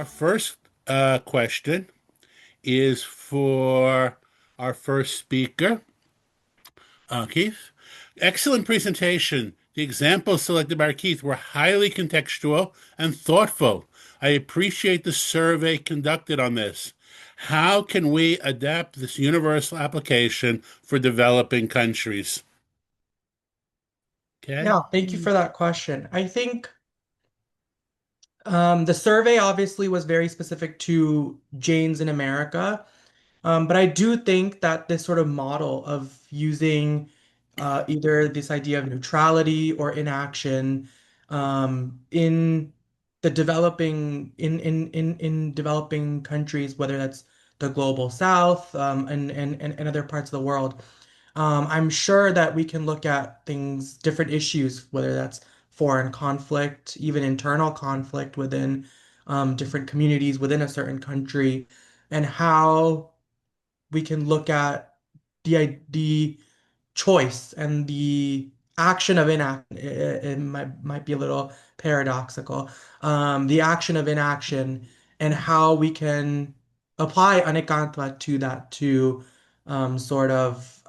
Our first question is for our first speaker, Keith. Excellent presentation. The examples selected by Keith were highly contextual and thoughtful. I appreciate the survey conducted on this. How can we adapt this universal application for developing countries? Okay. Yeah, thank you for that question. I think the survey obviously was very specific to Jains in America, but I do think that this sort of model of using either this idea of neutrality or inaction in the developing in developing countries, whether that's the global south and other parts of the world. I'm sure that we can look at things, different issues, whether that's foreign conflict, even internal conflict within different communities within a certain country, and how we can look at the choice and the action of inaction. It might be a little paradoxical. The action of inaction and how we can apply Anekāntavāda to that to sort of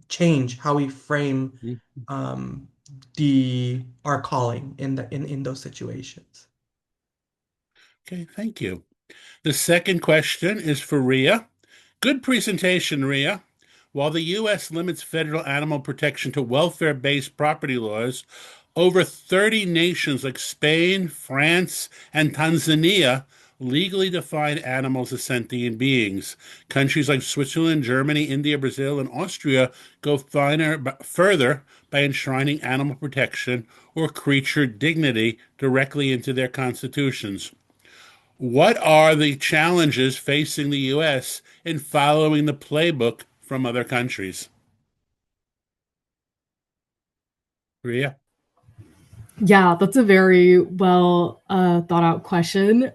change how we frame um, the our calling in those situations. Okay, thank you. The second question is for Ria. Good presentation, Ria. While the U.S. limits federal animal protection to welfare-based property laws, over 30 nations like Spain, France, and Tanzania legally define animals as sentient beings. Countries like Switzerland, Germany, India, Brazil, and Austria go further by enshrining animal protection or creature dignity directly into their constitutions. What are the challenges facing the U.S. in following the playbook from other countries? Ria? Yeah, that's a very well thought out question.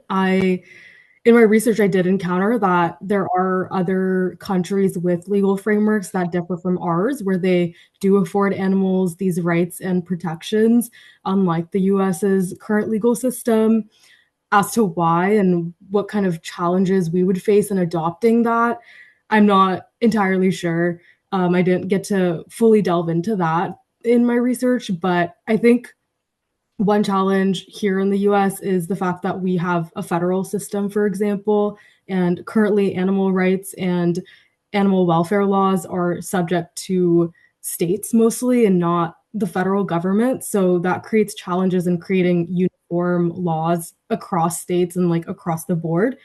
In my research, I did encounter that there are other countries with legal frameworks that differ from ours, where they do afford animals these rights and protections, unlike the US's current legal system. As to why and what kind of challenges we would face in adopting that, I'm not entirely sure. I didn't get to fully delve into that in my research, but I think one challenge here in the US is the fact that we have a federal system, for example, and currently animal rights and animal welfare laws are subject to states mostly and not the federal government. So that creates challenges in creating uniform laws across states and like across the board.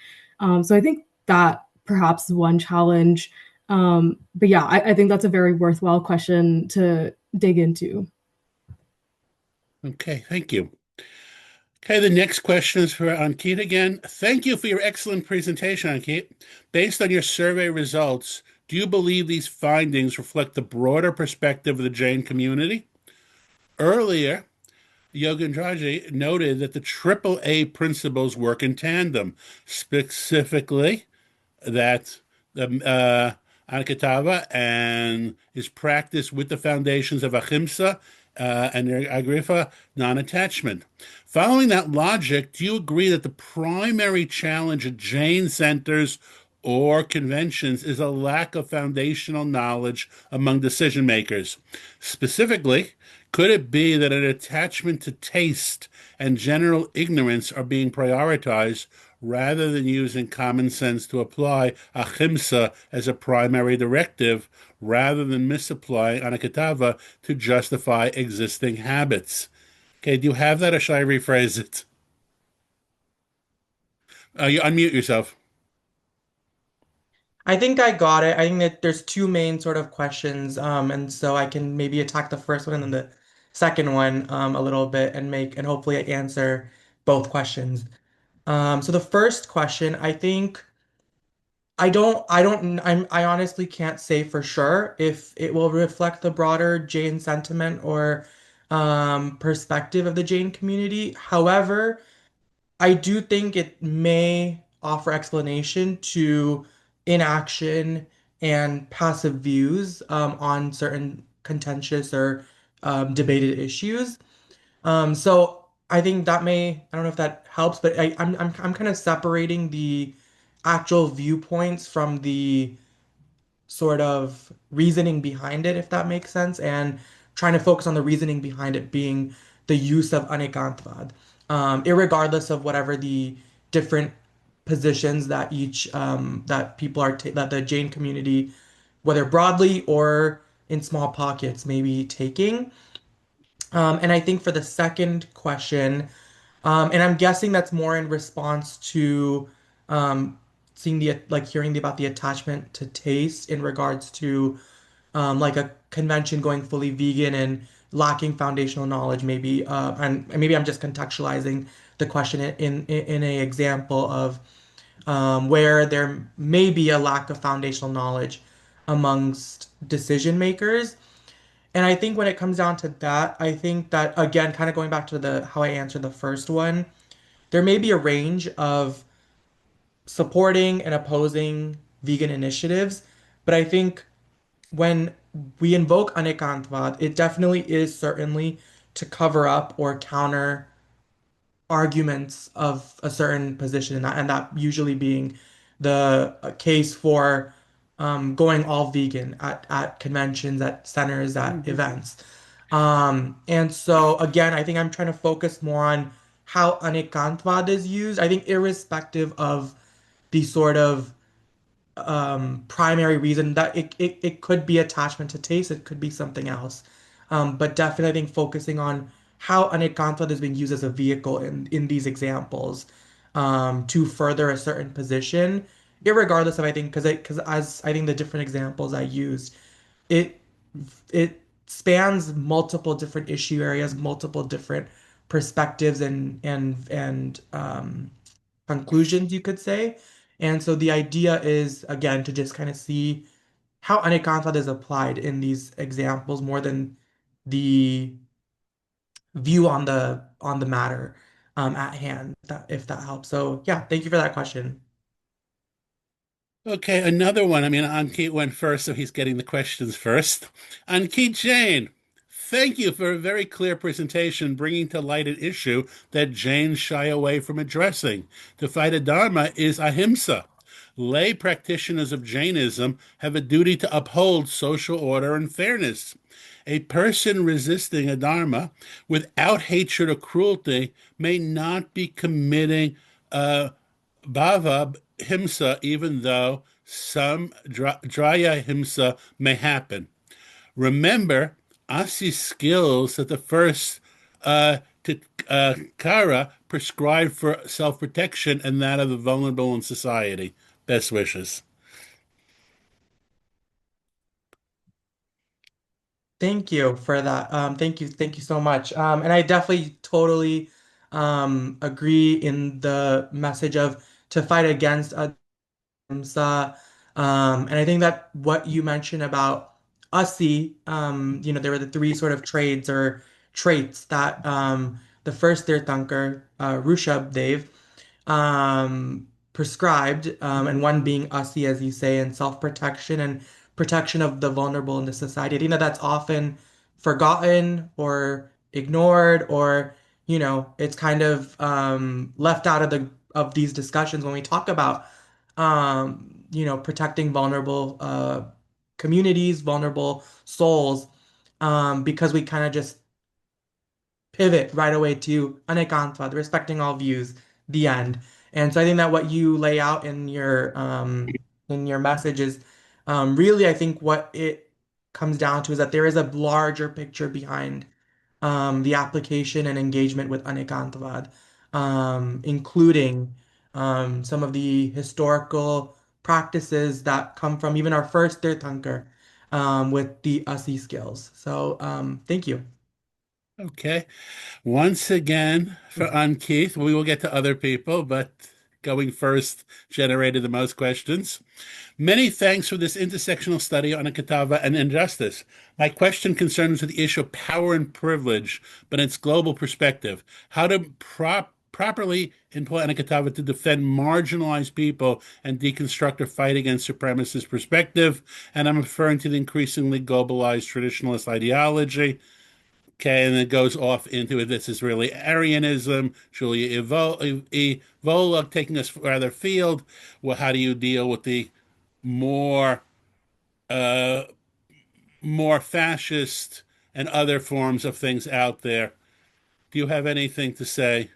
So I think that perhaps one challenge. But yeah, I think that's a very worthwhile question to dig into. Okay, thank you. Okay, the next question is for Ankit again. Thank you for your excellent presentation, Ankit. Based on your survey results, do you believe these findings reflect the broader perspective of the Jain community? Earlier, Yogendraji noted that the AAA principles work in tandem, specifically that the Anekāntavāda and is practiced with the foundations of Ahimsa and Agripa non-attachment. Following that logic, do you agree that the primary challenge at Jain centers or conventions is a lack of foundational knowledge among decision makers? Specifically, could it be that an attachment to taste and general ignorance are being prioritized rather than using common sense to apply ahimsa as a primary directive, rather than misapplying Anekāntavāda to justify existing habits? Okay, do you have that, or should I rephrase it? You unmute yourself. I think I got it. I think that there's two main sort of questions, and so I can maybe attack the first one and then the second one a little bit and make and hopefully answer both questions. So the first question, I think I honestly can't say for sure if it will reflect the broader Jain sentiment or perspective of the Jain community. However, I do think it may offer explanation to inaction and passive views on certain contentious or debated issues. So I think that I don't know if that helps, but I'm kind of separating the actual viewpoints from the sort of reasoning behind it, if that makes sense, and trying to focus on the reasoning behind it being the use of Anekāntavāda, irregardless of whatever the different positions that each that people are that the Jain community, whether broadly or in small pockets, may be taking. And I think for the second question, and I'm guessing that's more in response to um, seeing the like hearing about the attachment to taste in regards to like a convention going fully vegan and lacking foundational knowledge, maybe. And maybe I'm just contextualizing the question in a example of where there may be a lack of foundational knowledge amongst decision makers. And I think when it comes down to that, I think that again, kind of going back to the how I answered the first one, there may be a range of supporting and opposing vegan initiatives, but I think when we invoke Anekāntavāda, it definitely is certainly to cover up or counter arguments of a certain position, and that usually being the case for going all vegan at conventions, at centers, at Mhm. events. And so again, I think I'm trying to focus more on how Anekāntavāda is used. I think irrespective of the sort of primary reason that it could be attachment to taste, it could be something else. But definitely, I think focusing on how Anekāntavāda is being used as a vehicle in these examples to further a certain position, irregardless of I think because as I think the different examples I used, it it spans multiple different issue areas, multiple different perspectives and conclusions, you could say. And so the idea is, again, to just kind of see how Anekāntavāda is applied in these examples more than the view on the matter at hand, if that helps. So yeah, thank you for that question. Okay, another one. I mean, Ankit went first, so he's getting the questions first. Ankit Jain, thank you for a very clear presentation bringing to light an issue that Jains shy away from addressing. To fight a dharma is ahimsa. Lay practitioners of Jainism have a duty to uphold social order and fairness. A person resisting a dharma without hatred or cruelty may not be committing bhava himsa, even though some draya himsa may happen. Remember, Asi's skills that the first Kara prescribed for self protection and that of the vulnerable in society. Best wishes. Thank you for that. Thank you so much. And I definitely totally agree in the message of to fight against Hamza. And I think that what you mentioned about Ussi, there were the three sort of trades or traits that the first Tirthankar, Rishabh Dev, prescribed, and one being Ussi, as you say, and self-protection and protection of the vulnerable in the society. I think that that's often forgotten or ignored, or it's kind of left out of these discussions when we talk about protecting vulnerable communities, vulnerable souls, because we kind of just pivot right away to Anekāntavāda, respecting all views, the end. And so I think that what you lay out in your message is really, I think what it comes down to is that there is a larger picture behind the application and engagement with Anekāntavāda, including some of the historical practices that come from even our first Tirthankar with the Asi skills. So thank you. Okay. Once again, for Ankit, we will get to other people, but going first generated the most questions. Many thanks for this intersectional study on Anekāntavāda and injustice. My question concerns the issue of power and privilege, but its global perspective. How to properly employ Anekāntavāda to defend marginalized people and deconstruct or fight against supremacist perspective. And I'm referring to the increasingly globalized traditionalist ideology. Okay, and it goes off into it. This is really Arianism, Julia Evola taking us further afield. Well, how do you deal with the more uh, more fascist and other forms of things out there? Do you have anything to say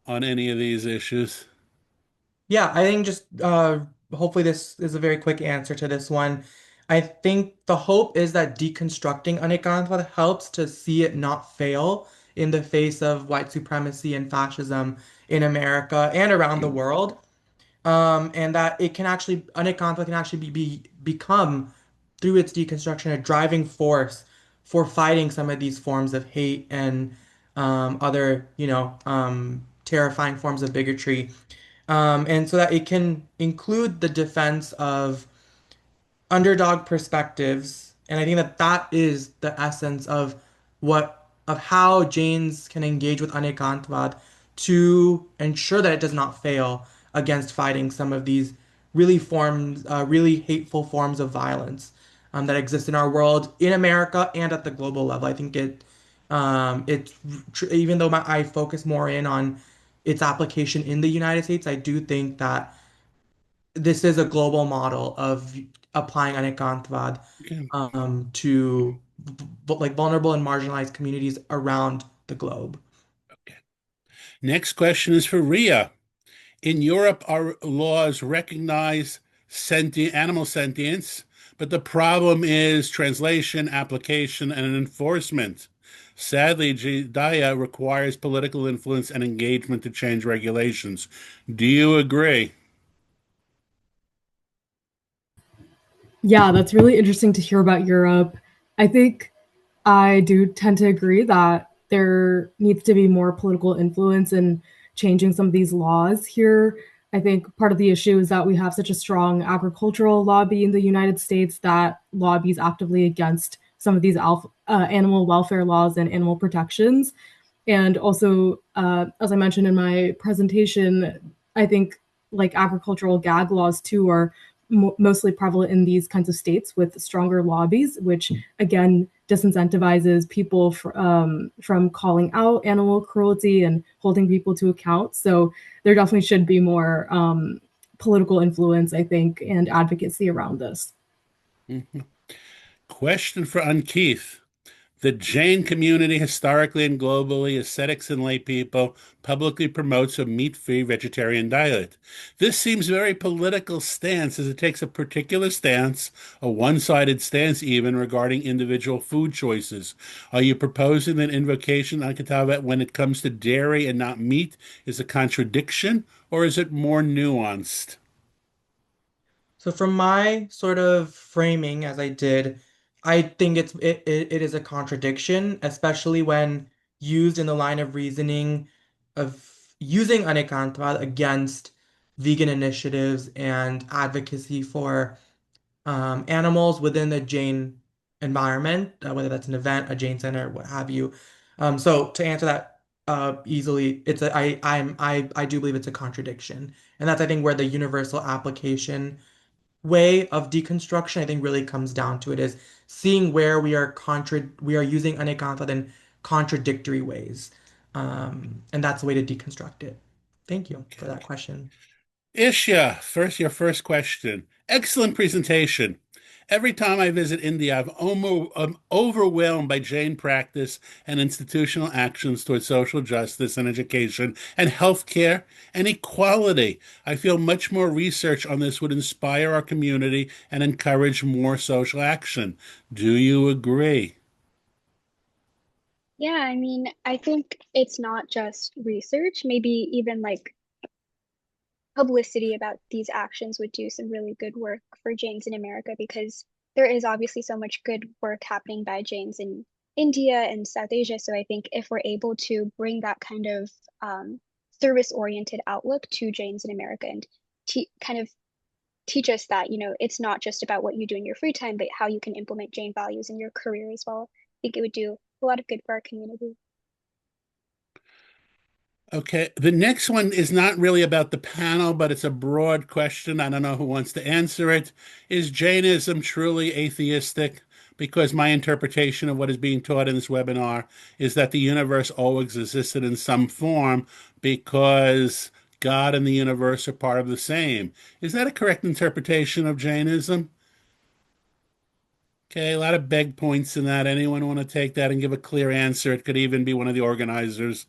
on any of these issues? Yeah, I think just hopefully this is a very quick answer to this one. I think the hope is that deconstructing Anekāntavāda helps to see it not fail in the face of white supremacy and fascism in America and around the world. And that it can actually Anekāntavāda can actually become through its deconstruction a driving force for fighting some of these forms of hate and other, terrifying forms of bigotry, and so that it can include the defense of underdog perspectives. And I think that that is the essence of how Jains can engage with Anekāntavāda to ensure that it does not fail against fighting some of these really hateful forms of violence that exist in our world, in America, and at the global level. I think even though I focus more in on its application in the United States, I do think that this is a global model of applying Anekāntavāda Okay. to like vulnerable and marginalized communities around the globe. Okay. Next question is for Ria. In Europe, our laws recognize animal sentience, but the problem is translation, application, and enforcement. Sadly, Judea requires political influence and engagement to change regulations. Do you agree? Yeah, that's really interesting to hear about Europe. I think I do tend to agree that there needs to be more political influence in changing some of these laws here. I think part of the issue is that we have such a strong agricultural lobby in the United States that lobbies actively against some of these animal welfare laws and animal protections. And also, as I mentioned in my presentation, I think like agricultural gag laws too are mostly prevalent in these kinds of states with stronger lobbies, which again disincentivizes people from calling out animal cruelty and holding people to account. So there definitely should be more political influence, I think, and advocacy around this. Mhm. Question for Ankeith. The Jain community, historically and globally, ascetics and lay people, publicly promotes a meat-free vegetarian diet. This seems very political stance as it takes a particular stance, a one-sided stance even, regarding individual food choices. Are you proposing that invocation Anekāntavāda when it comes to dairy and not meat is a contradiction, or is it more nuanced? So from my sort of framing as I did, I think it is a contradiction, especially when used in the line of reasoning of using Anekāntavāda against vegan initiatives and advocacy for animals within the Jain environment, whether that's an event, a Jain center, what have you. So to answer that easily, I do believe it's a contradiction, and that's I think where the universal application way of deconstruction I think really comes down to it is seeing where we are using Anekāntavāda in contradictory ways, and that's the way to deconstruct it. Thank you for that question. Ishya, your first question. Excellent presentation. Every time I visit India, I'm overwhelmed by Jain practice and institutional actions towards social justice and education and healthcare and equality. I feel much more research on this would inspire our community and encourage more social action. Do you agree? Yeah, I mean, I think it's not just research, maybe even like publicity about these actions would do some really good work for Jains in America because there is obviously so much good work happening by Jains in India and South Asia. So I think if we're able to bring that kind of service-oriented outlook to Jains in America and kind of teach us that, it's not just about what you do in your free time, but how you can implement Jain values in your career as well. I think it would do a lot of good for our community. Okay, the next one is not really about the panel, but it's a broad question. I don't know who wants to answer it. Is Jainism truly atheistic? because my interpretation of what is being taught in this webinar is that the universe always existed in some form because God and the universe are part of the same. Is that a correct interpretation of Jainism? Okay, a lot of beg points in that. Anyone want to take that and give a clear answer? It could even be one of the organizers.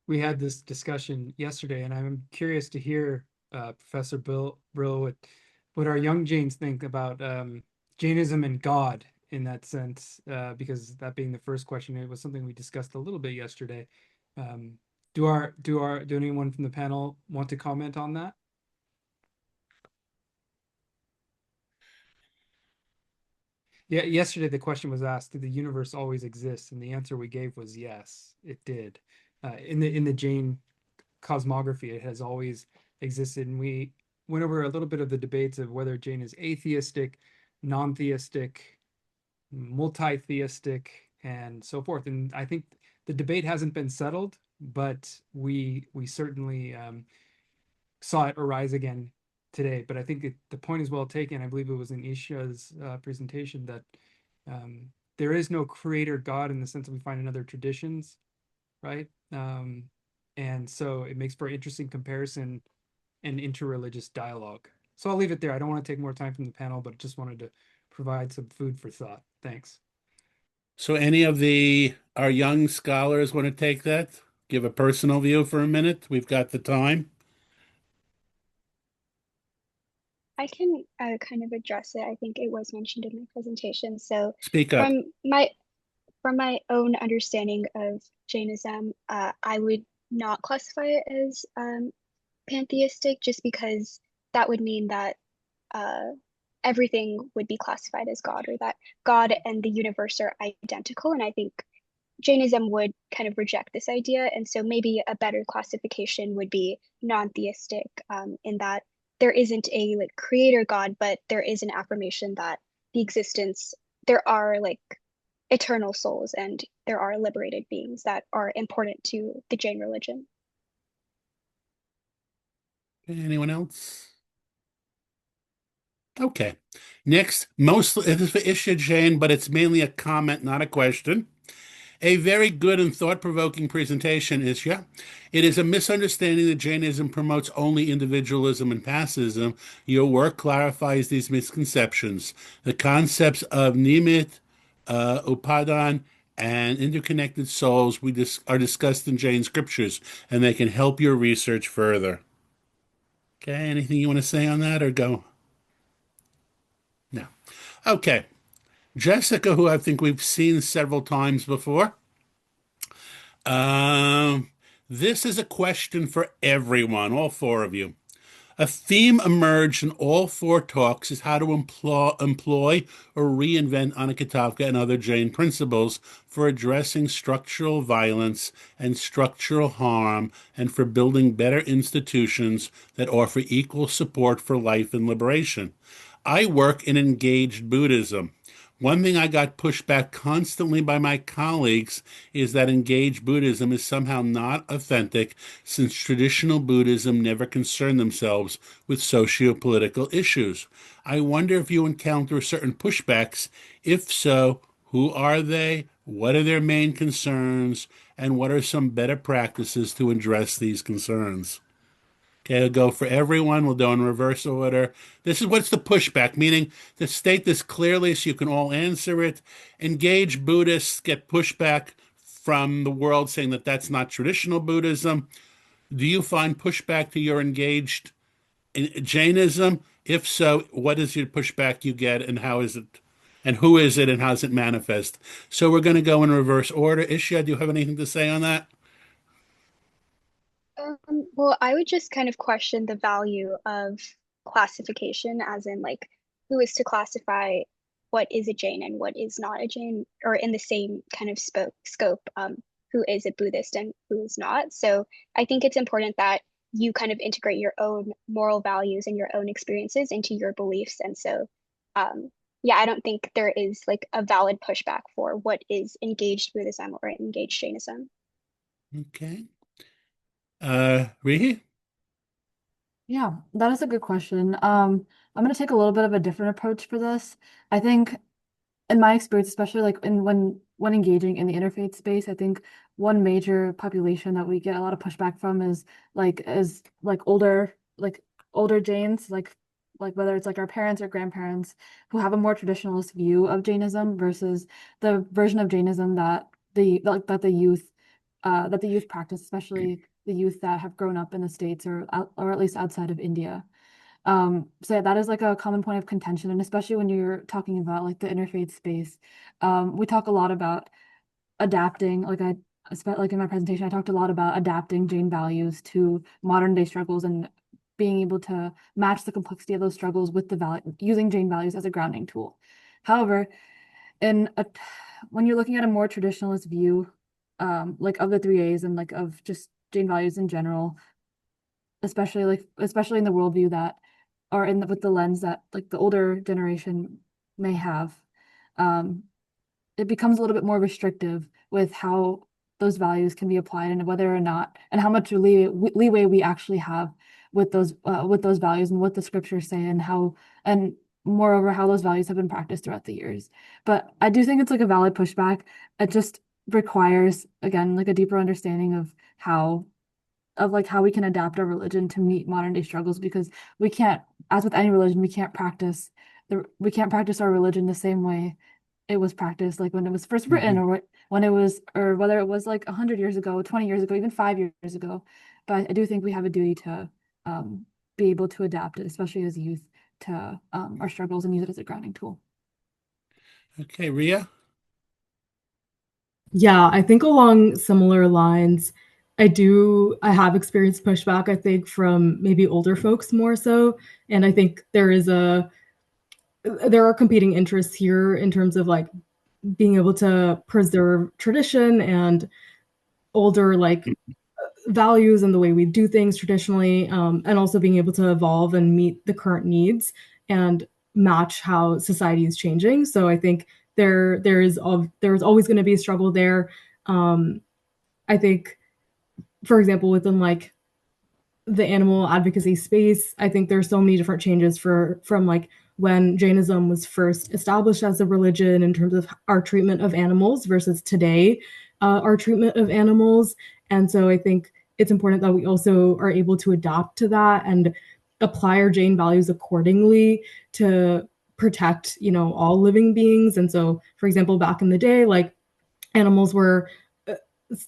We had this discussion yesterday, and I'm curious to hear Professor Brill what our young Jains think about Jainism and God in that sense, because that being the first question, it was something we discussed a little bit yesterday. Do anyone from the panel want to comment on that? Yeah, yesterday the question was asked, did the universe always exist? And the answer we gave was yes, it did. In the Jain cosmography, it has always existed. And we went over a little bit of the debates of whether Jain is atheistic, non-theistic, multi-theistic, and so forth. And I think the debate hasn't been settled, but we certainly saw it arise again today. But I think the point is well taken. I believe it was in Isha's presentation that there is no creator God in the sense that we find in other traditions, right? And so it makes for interesting comparison and interreligious dialogue. So I'll leave it there. I don't want to take more time from the panel, but just wanted to provide some food for thought. Thanks. So any of our young scholars want to take that? Give a personal view for a minute? We've got the time. I can kind of address it. I think it was mentioned in my presentation. So Speak up. from my own understanding of Jainism, I would not classify it as pantheistic, just because that would mean that everything would be classified as God, or that God and the universe are identical. And I think Jainism would kind of reject this idea. And so maybe a better classification would be non-theistic, in that there isn't a like creator God, but there is an affirmation that there are like eternal souls and there are liberated beings that are important to the Jain religion. Anyone else? Okay. Next, mostly it is for Isha Jain, but it's mainly a comment, not a question. A very good and thought-provoking presentation, Isha. It is a misunderstanding that Jainism promotes only individualism and pacifism. Your work clarifies these misconceptions. The concepts of nimit, upadan, and interconnected souls are discussed in Jain scriptures, and they can help your research further. Okay, anything you want to say on that or go? No. Okay. Jessica, who I think we've seen several times before. This is a question for everyone, all four of you. A theme emerged in all four talks is how to employ or reinvent Anekāntavāda and other Jain principles for addressing structural violence and structural harm and for building better institutions that offer equal support for life and liberation. I work in engaged Buddhism. One thing I got pushed back constantly by my colleagues is that engaged Buddhism is somehow not authentic since traditional Buddhism never concerned themselves with socio-political issues. I wonder if you encounter certain pushbacks. If so, who are they? What are their main concerns? And what are some better practices to address these concerns? Okay, I'll go for everyone. We'll go in reverse order. This is what's the pushback, meaning to state this clearly so you can all answer it. Engaged Buddhists get pushback from the world saying that that's not traditional Buddhism. Do you find pushback to your engaged in Jainism? If so, what is your pushback you get and how is it, and who is it and how does it manifest? So we're going to go in reverse order. Isha, do you have anything to say on that? Well, I would just kind of question the value of classification, as in like who is to classify what is a Jain and what is not a Jain, or in the same kind of scope, who is a Buddhist and who is not. So I think it's important that you kind of integrate your own moral values and your own experiences into your beliefs. And so, yeah, I don't think there is like a valid pushback for what is engaged Buddhism or engaged Jainism. Okay. Rihi? Yeah, that is a good question. I'm going to take a little bit of a different approach for this. I think in my experience, especially like in when engaging in the interfaith space, I think one major population that we get a lot of pushback from is older Jains, like whether it's like our parents or grandparents who have a more traditionalist view of Jainism versus the version of Jainism that the youth practice, especially the youth that have grown up in the States or at least outside of India. So yeah, that is like a common point of contention, and especially when you're talking about like the interfaith space, we talk a lot about adapting. Like in my presentation, I talked a lot about adapting Jain values to modern day struggles and being able to match the complexity of those struggles with the value using Jain values as a grounding tool. However, in a, when you're looking at a more traditionalist view, like of the three A's and like of just Jain values in general, especially in the worldview that or with the lens that like the older generation may have, um, it becomes a little bit more restrictive with how those values can be applied and whether or not and how much leeway we actually have with those values and what the scriptures say and moreover how those values have been practiced throughout the years. But I do think it's like a valid pushback. It just requires again like a deeper understanding of how we can adapt our religion to meet modern day struggles because we can't, as with any religion, we can't practice our religion the same way it was practiced like when it was first written or whether it was like 100 years ago, 20 years ago, even 5 years ago. But I do think we have a duty to be able to adapt it, especially as youth, to our struggles and use it as a grounding tool. Okay, Ria? Yeah, I think along similar lines, I have experienced pushback, I think, from maybe older folks more so. And I think there are competing interests here in terms of like being able to preserve tradition and older like values and the way we do things traditionally, and also being able to evolve and meet the current needs and match how society is changing. So I think there's always going to be a struggle there. I think, for example, within like the animal advocacy space, I think there's so many different changes from like when Jainism was first established as a religion in terms of our treatment of animals versus today, our treatment of animals. And so I think it's important that we also are able to adapt to that and apply our Jain values accordingly to protect, all living beings. And so, for example, back in the day, like animals were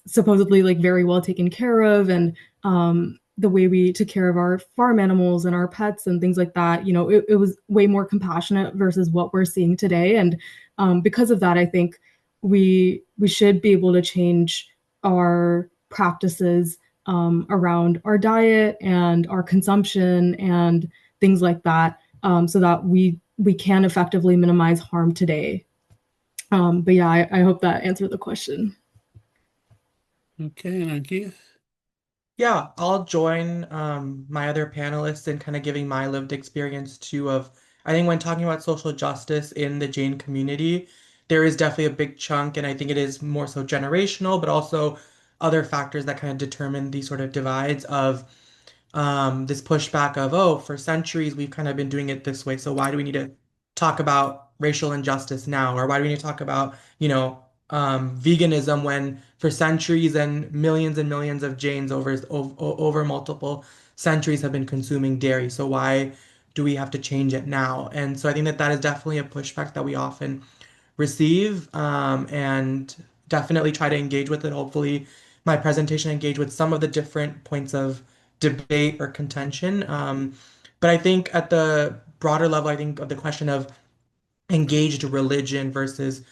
supposedly like very well taken care of, and the way we took care of our farm animals and our pets and things like that, it was way more compassionate versus what we're seeing today. And because of that, I think we should be able to change our practices around our diet and our consumption and things like that, so that we can effectively minimize harm today. But yeah, I hope that answered the question. Okay, and Keith? Yeah, I'll join my other panelists in kind of giving my lived experience too of I think when talking about social justice in the Jain community, there is definitely a big chunk, and I think it is more so generational, but also other factors that kind of determine these sort of divides of this pushback of, oh, for centuries we've kind of been doing it this way, so why do we need to talk about racial injustice now? Or why do we need to talk about, veganism when for centuries and millions of Jains over multiple centuries have been consuming dairy? So why do we have to change it now? And so I think that that is definitely a pushback that we often receive, and definitely try to engage with it. Hopefully, my presentation engage with some of the different points of debate or contention. But I think at the broader level, I think of the question of engaged religion versus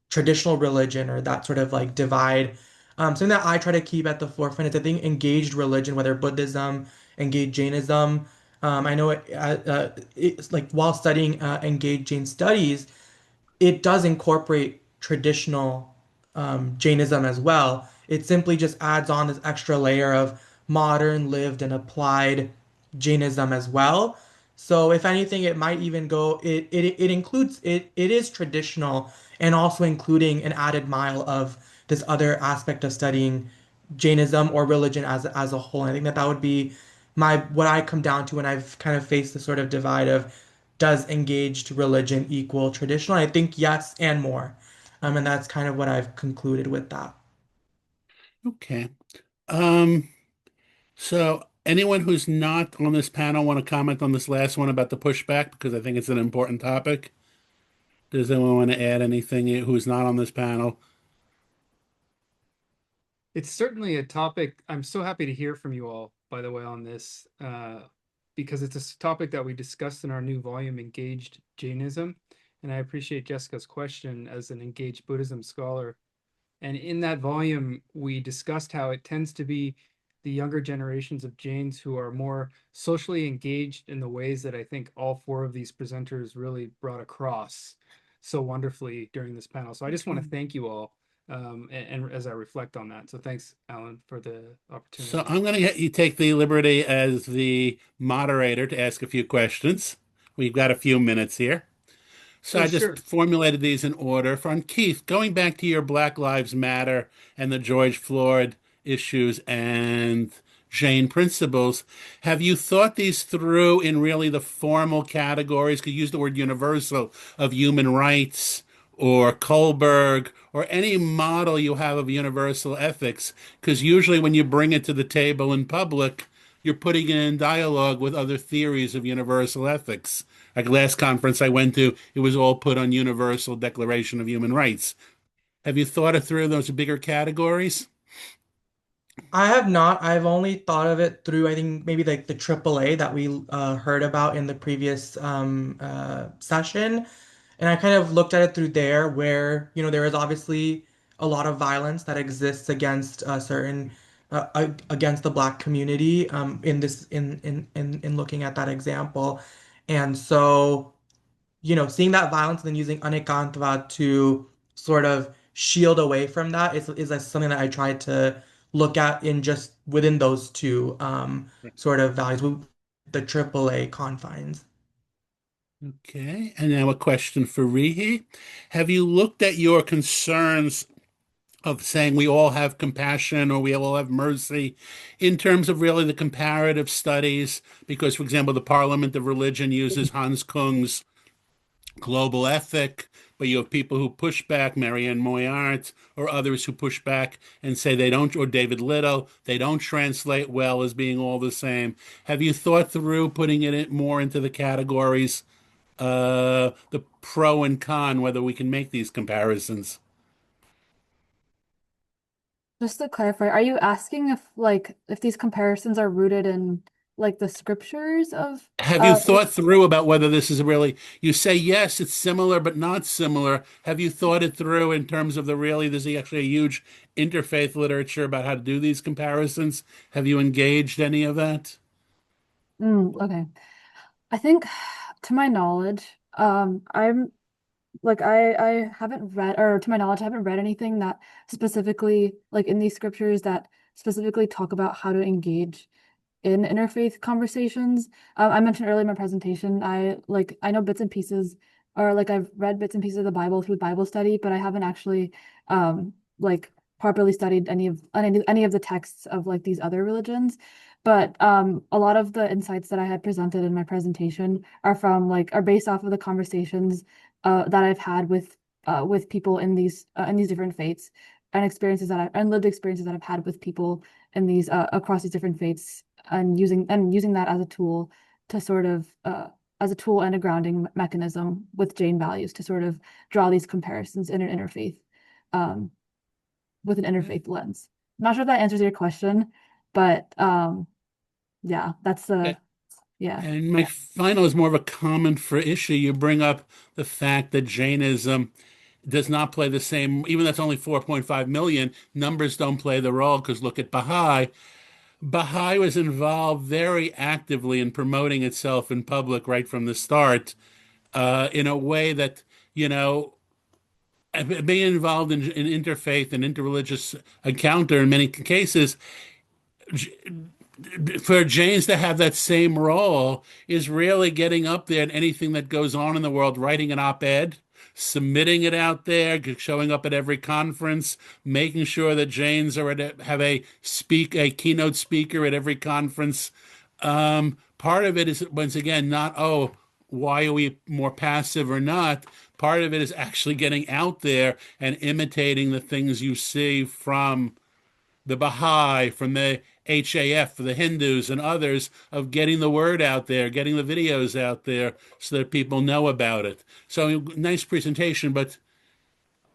traditional religion or that sort of like divide. Something that I try to keep at the forefront is I think engaged religion, whether Buddhism, engaged Jainism. I know it's like while studying engaged Jain studies, it does incorporate traditional Jainism as well. It simply just adds on this extra layer of modern, lived, and applied Jainism as well. So if anything, it might even go, it includes, it is traditional and also including an added mile of this other aspect of studying Jainism or religion as a whole. And I think that that would be what I come down to when I've kind of faced the sort of divide of does engaged religion equal traditional? I think yes and more. And that's kind of what I've concluded with that. Okay. Um, so anyone who's not on this panel want to comment on this last one about the pushback? Because I think it's an important topic. Does anyone want to add anything who's not on this panel? It's certainly a topic. I'm so happy to hear from you all, by the way, on this, because it's a topic that we discussed in our new volume, Engaged Jainism. And I appreciate Jessica's question as an engaged Buddhism scholar. And in that volume, we discussed how it tends to be the younger generations of Jains who are more socially engaged in the ways that I think all four of these presenters really brought across so wonderfully during this panel. So I just want to thank you all, and as I reflect on that. So thanks, Alan, for the opportunity. So I'm going to let you take the liberty as the moderator to ask a few questions. We've got a few minutes here. So I just sure. formulated these in order. From Keith, going back to your Black Lives Matter and the George Floyd issues and Jain principles, have you thought these through in really the formal categories? Could use the word universal of human rights or Kohlberg or any model you have of universal ethics? Because usually when you bring it to the table in public, you're putting it in dialogue with other theories of universal ethics. Like last conference I went to, it was all put on Universal Declaration of Human Rights. Have you thought it through those bigger categories? I have not. I've only thought of it through, I think, maybe like the AAA that we heard about in the previous session. And I kind of looked at it through there where, there is obviously a lot of violence that exists against against the Black community in this, in looking at that example. And so, seeing that violence and then using Anekāntavāda to sort of shield away from that is something that I tried to look at in just within those two sort of values, with the AAA confines. Okay, and now a question for Rihi. Have you looked at your concerns of saying we all have compassion or we all have mercy in terms of really the comparative studies? Because, for example, the Parliament of Religion uses Hans Kung's global ethic, but you have people who push back, Marianne Moyart, or others who push back and say they don't, or David Little, they don't translate well as being all the same. Have you thought through putting it more into the categories, the pro and con, whether we can make these comparisons? Just to clarify, are you asking if these comparisons are rooted in like the scriptures of Have you thought through about whether this is really, you say, yes, it's similar, but not similar. Have you thought it through in terms of there's actually a huge interfaith literature about how to do these comparisons? Have you engaged any of that? Okay. I think to my knowledge, I'm like I haven't read, or to my knowledge, I haven't read anything that specifically like in these scriptures that specifically talk about how to engage in interfaith conversations. I mentioned earlier in my presentation, I know bits and pieces, or like I've read bits and pieces of the Bible through Bible study, but I haven't actually like properly studied any of the texts of like these other religions. But a lot of the insights that I had presented in my presentation are based off of the conversations that I've had with people in these different faiths and lived experiences that I've had with people in these across these different faiths, and using that as a tool to sort of as a tool and a grounding mechanism with Jain values to sort of draw these comparisons in an interfaith with an interfaith lens. I'm not sure if that answers your question, but yeah, that's the yeah. And my final is more of a comment for issue. You bring up the fact that Jainism does not play the same, even though it's only 4.5 million, numbers don't play the role because look at Baha'i. Baha'i was involved very actively in promoting itself in public right from the start, in a way that, being involved in interfaith and interreligious encounter in many cases, for James to have that same role is really getting up there and anything that goes on in the world, writing an op-ed, submitting it out there, showing up at every conference, making sure that Jains have a keynote speaker at every conference, Part of it is, once again, not, oh, why are we more passive or not? Part of it is actually getting out there and imitating the things you see from the Baha'i, from the HAF, the Hindus and others, of getting the word out there, getting the videos out there so that people know about it. So nice presentation, but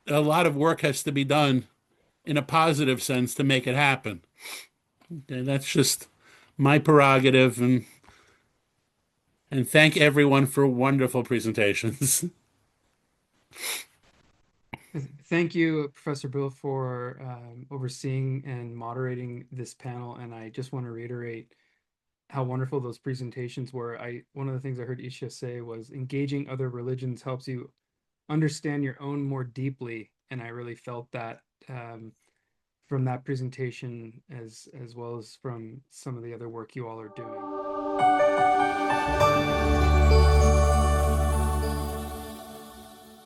a lot of work has to be done in a positive sense to make it happen. Okay, that's just my prerogative, and thank everyone for wonderful presentations. Thank you, Professor Brill, for overseeing and moderating this panel. And I just want to reiterate how wonderful those presentations were. One of the things I heard Isha say was engaging other religions helps you understand your own more deeply. And I really felt that from that presentation as well as from some of the other work you all are doing.